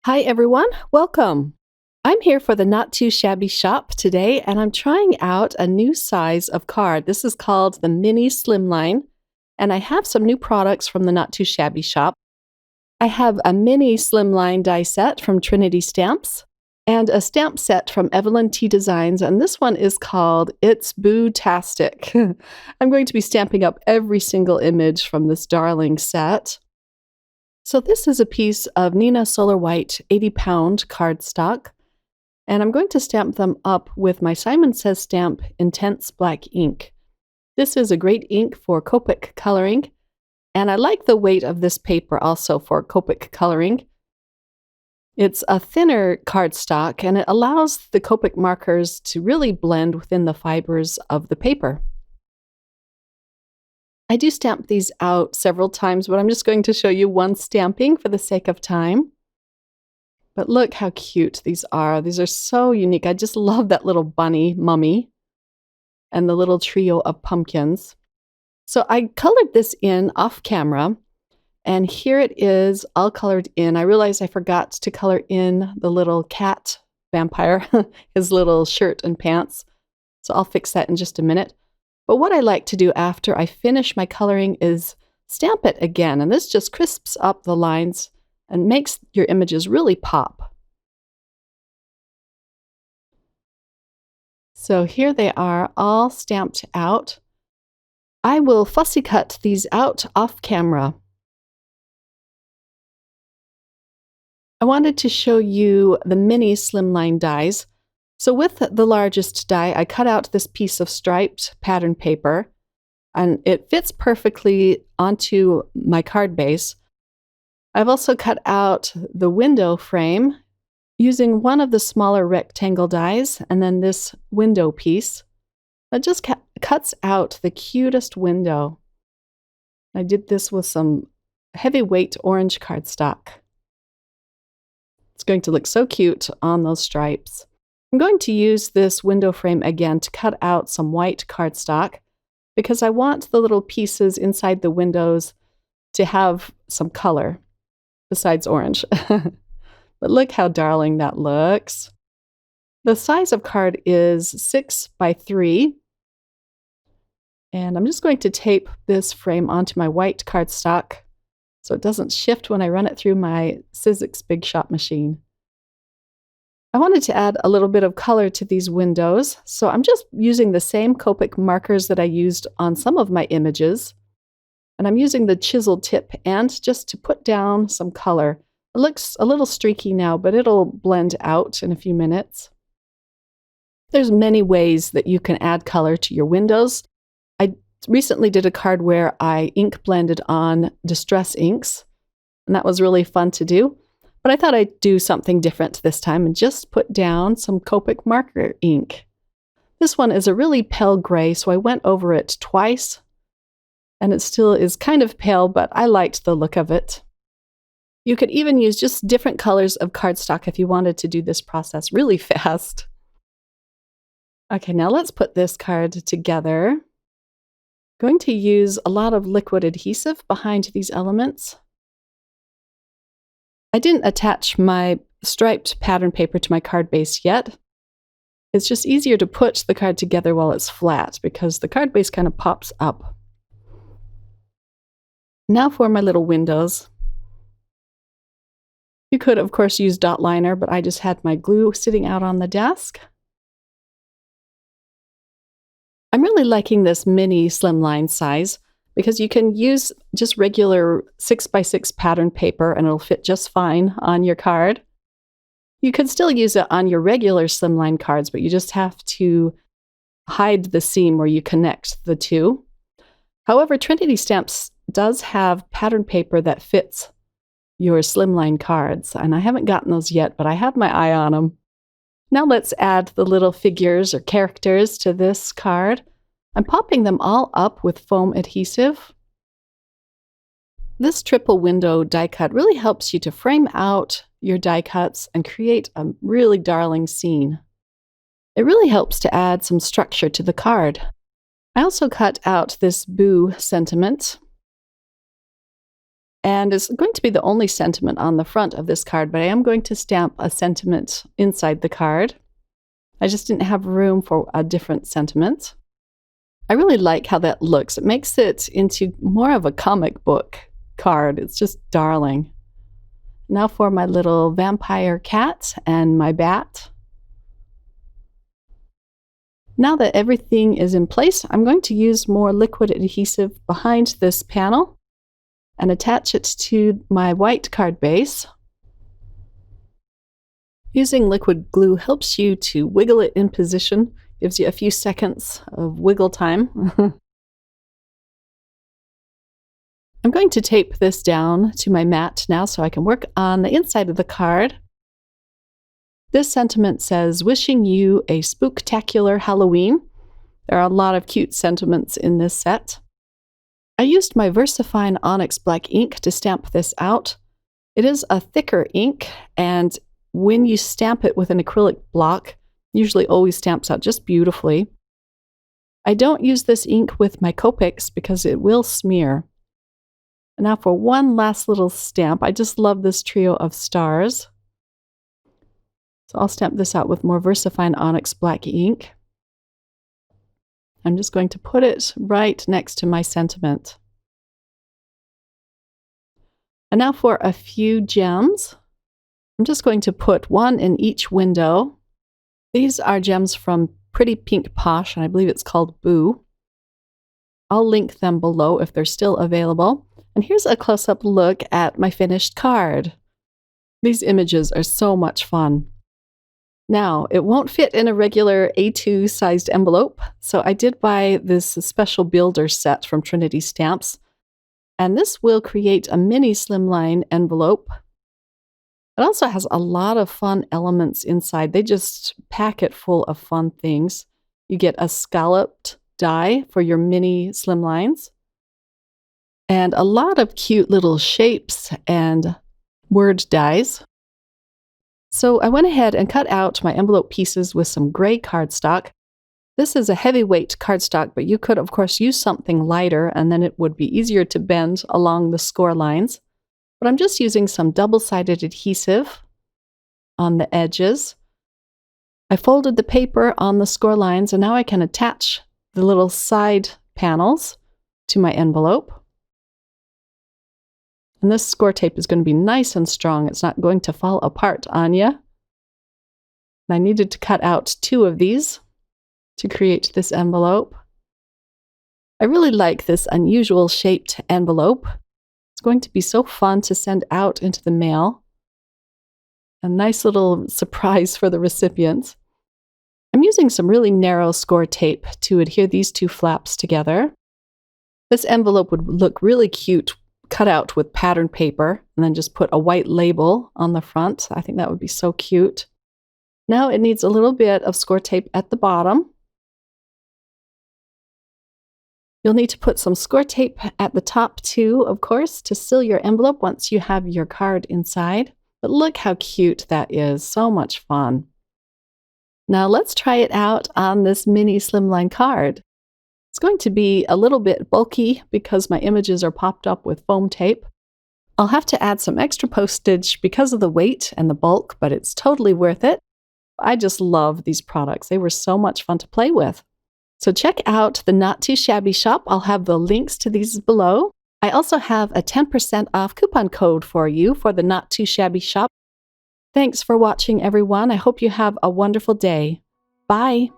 Hi everyone, welcome. I'm here for the Not Too Shabby shop today and I'm trying out a new size of card. This is called the Mini Slimline and I have some new products from the Not Too Shabby shop. I have a mini Slimline die set from Trinity Stamps and a stamp set from Evelyn T Designs, and this one is called It's Boo-tastic. I'm going to be stamping up every single image from this darling set. So this is a piece of Neenah Solar White 80-pound cardstock, and I'm going to stamp them up with my Simon Says Stamp Intense Black ink. This is a great ink for Copic coloring, and I like the weight of this paper also for Copic coloring. It's a thinner cardstock, and it allows the Copic markers to really blend within the fibers of the paper. I do stamp these out several times, but I'm just going to show you one stamping for the sake of time. But look how cute these are. These are so unique. I just love that little bunny mummy and the little trio of pumpkins. So I colored this in off camera, and here it is all colored in. I realized I forgot to color in the little cat vampire, his little shirt and pants. So I'll fix that in just a minute. But what I like to do after I finish my coloring is stamp it again, and this just crisps up the lines and makes your images really pop. So here they are, all stamped out. I will fussy cut these out off camera. I wanted to show you the mini Slimline dies. So with the largest die, I cut out this piece of striped pattern paper, and it fits perfectly onto my card base. I've also cut out the window frame using one of the smaller rectangle dies, and then this window piece that just cuts out the cutest window. I did this with some heavyweight orange cardstock. It's going to look so cute on those stripes. I'm going to use this window frame again to cut out some white cardstock because I want the little pieces inside the windows to have some color besides orange. But look how darling that looks. The size of card is 6 by 3. And I'm just going to tape this frame onto my white cardstock so it doesn't shift when I run it through my Sizzix Big Shot machine. I wanted to add a little bit of color to these windows, so I'm just using the same Copic markers that I used on some of my images. And I'm using the chisel tip end just to put down some color. It looks a little streaky now, but it'll blend out in a few minutes. There's many ways that you can add color to your windows. I recently did a card where I ink blended on distress inks, and that was really fun to do. But I thought I'd do something different this time and just put down some Copic marker ink. This one is a really pale gray, so I went over it twice, and it still is kind of pale, but I liked the look of it. You could even use just different colors of cardstock if you wanted to do this process really fast. Okay, now let's put this card together. I'm going to use a lot of liquid adhesive behind these elements. I didn't attach my striped pattern paper to my card base yet. It's just easier to put the card together while it's flat because the card base kind of pops up. Now for my little windows. You could, of course, use dot liner, but I just had my glue sitting out on the desk. I'm really liking this mini Slimline size because you can use just regular 6x6 pattern paper and it'll fit just fine on your card. You could still use it on your regular Slimline cards, but you just have to hide the seam where you connect the two. However, Trinity Stamps does have pattern paper that fits your Slimline cards, and I haven't gotten those yet, but I have my eye on them. Now let's add the little figures or characters to this card. I'm popping them all up with foam adhesive. This triple window die cut really helps you to frame out your die cuts and create a really darling scene. It really helps to add some structure to the card. I also cut out this boo sentiment And it's going to be the only sentiment on the front of this card, but I am going to stamp a sentiment inside the card. I just didn't have room for a different sentiment. I really like how that looks. It makes it into more of a comic book card. It's just darling. Now for my little vampire cat and my bat. Now that everything is in place, I'm going to use more liquid adhesive behind this panel and attach it to my white card base. Using liquid glue helps you to wiggle it in position, gives you a few seconds of wiggle time. I'm going to tape this down to my mat now so I can work on the inside of the card. This sentiment says, "Wishing you a spooktacular Halloween." There are a lot of cute sentiments in this set. I used my VersaFine Onyx Black ink to stamp this out. It is a thicker ink, and when you stamp it with an acrylic block, usually always stamps out just beautifully. I don't use this ink with my Copics because it will smear. And now for one last little stamp, I just love this trio of stars. So I'll stamp this out with more VersaFine Onyx Black ink. I'm just going to put it right next to my sentiment. And now for a few gems. I'm just going to put one in each window. These are gems from Pretty Pink Posh, and I believe it's called Boo. I'll link them below if they're still available. And here's a close-up look at my finished card. These images are so much fun. Now, it won't fit in a regular A2 sized envelope, so I did buy this special builder set from Trinity Stamps, and this will create a mini Slimline envelope. It also has a lot of fun elements inside. They just pack it full of fun things. You get a scalloped die for your mini Slimlines, and a lot of cute little shapes and word dies. So I went ahead and cut out my envelope pieces with some gray cardstock. This is a heavyweight cardstock, but you could, of course, use something lighter, and then it would be easier to bend along the score lines. But I'm just using some double-sided adhesive on the edges. I folded the paper on the score lines, and now I can attach the little side panels to my envelope. And this score tape is going to be nice and strong. It's not going to fall apart on you. And I needed to cut out 2 of these to create this envelope. I really like this unusual shaped envelope. It's going to be so fun to send out into the mail. A nice little surprise for the recipients. I'm using some really narrow score tape to adhere these 2 flaps together. This envelope would look really cute cut out with patterned paper and then just put a white label on the front. I think that would be so cute. Now it needs a little bit of score tape at the bottom. You'll need to put some score tape at the top too, of course, to seal your envelope once you have your card inside. But look how cute that is. So much fun. Now let's try it out on this mini Slimline card. It's going to be a little bit bulky because my images are popped up with foam tape. I'll have to add some extra postage because of the weight and the bulk, but it's totally worth it. I just love these products. They were so much fun to play with. So check out the Not Too Shabby shop. I'll have the links to these below. I also have a 10% off coupon code for you for the Not Too Shabby shop. Thanks for watching, everyone. I hope you have a wonderful day. Bye.